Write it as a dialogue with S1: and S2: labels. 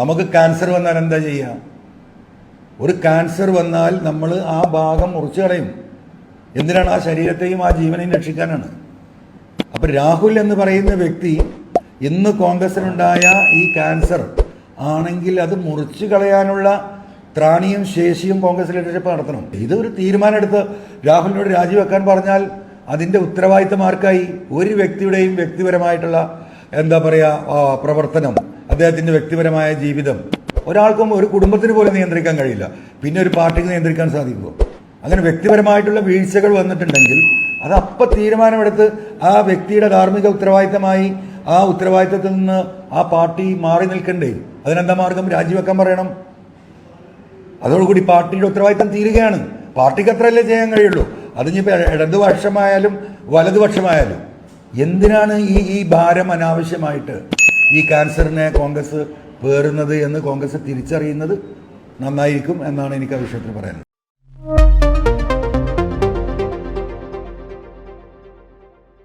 S1: നമുക്ക് ക്യാൻസർ വന്നാൽ എന്താ ചെയ്യുക? ഒരു ക്യാൻസർ വന്നാൽ നമ്മൾ ആ ഭാഗം മുറിച്ചു കളയും. എന്തിനാണ്? ആ ശരീരത്തെയും ആ ജീവനെയും രക്ഷിക്കാനാണ്. അപ്പം രാഹുൽ എന്ന് പറയുന്ന വ്യക്തി ഇന്ന് കോൺഗ്രസിനുണ്ടായ ഈ ക്യാൻസർ ആണെങ്കിൽ അത് മുറിച്ചു കളയാനുള്ള ത്രാണിയും ശേഷിയും കോൺഗ്രസ് ലീഡർഷിപ്പ് നടത്തണം. ഇതൊരു തീരുമാനമെടുത്ത് രാഹുലിനോട് രാജിവെക്കാൻ പറഞ്ഞാൽ അതിൻ്റെ ഉത്തരവാദിത്തം ആർക്കായി? ഒരു വ്യക്തിയുടെയും വ്യക്തിപരമായിട്ടുള്ള എന്താ പറയുക പ്രവർത്തനം, അദ്ദേഹത്തിൻ്റെ വ്യക്തിപരമായ ജീവിതം ഒരാൾക്കും ഒരു കുടുംബത്തിന് പോലും നിയന്ത്രിക്കാൻ കഴിയില്ല. പിന്നെ ഒരു പാർട്ടിക്ക് നിയന്ത്രിക്കാൻ സാധിക്കുമോ? അങ്ങനെ വ്യക്തിപരമായിട്ടുള്ള വീഴ്ചകൾ വന്നിട്ടുണ്ടെങ്കിൽ അത് അപ്പം തീരുമാനമെടുത്ത് ആ വ്യക്തിയുടെ ധാർമ്മിക ഉത്തരവാദിത്തമായി ആ ഉത്തരവാദിത്തത്തിൽ നിന്ന് ആ പാർട്ടി മാറി നിൽക്കണ്ടേ? അതിനെന്താ മാർഗം? രാജിവെക്കാൻ പറയണം. അതോടുകൂടി പാർട്ടിയുടെ ഉത്തരവാദിത്തം തീരുകയാണ്. പാർട്ടിക്ക് അത്രയല്ലേ ചെയ്യാൻ കഴിയുള്ളൂ. അതിനിപ്പോൾ ഇടതുപക്ഷമായാലും വലതുപക്ഷമായാലും എന്തിനാണ് ഈ ഭാരം അനാവശ്യമായിട്ട് ഈ ക്യാൻസറിനെ കോൺഗ്രസ് പേറുന്നത് എന്ന് കോൺഗ്രസ് തിരിച്ചറിയുന്നത് നന്നായിരിക്കും എന്നാണ് എനിക്ക് ആ വിഷയത്തിൽ പറയാനുള്ളത്.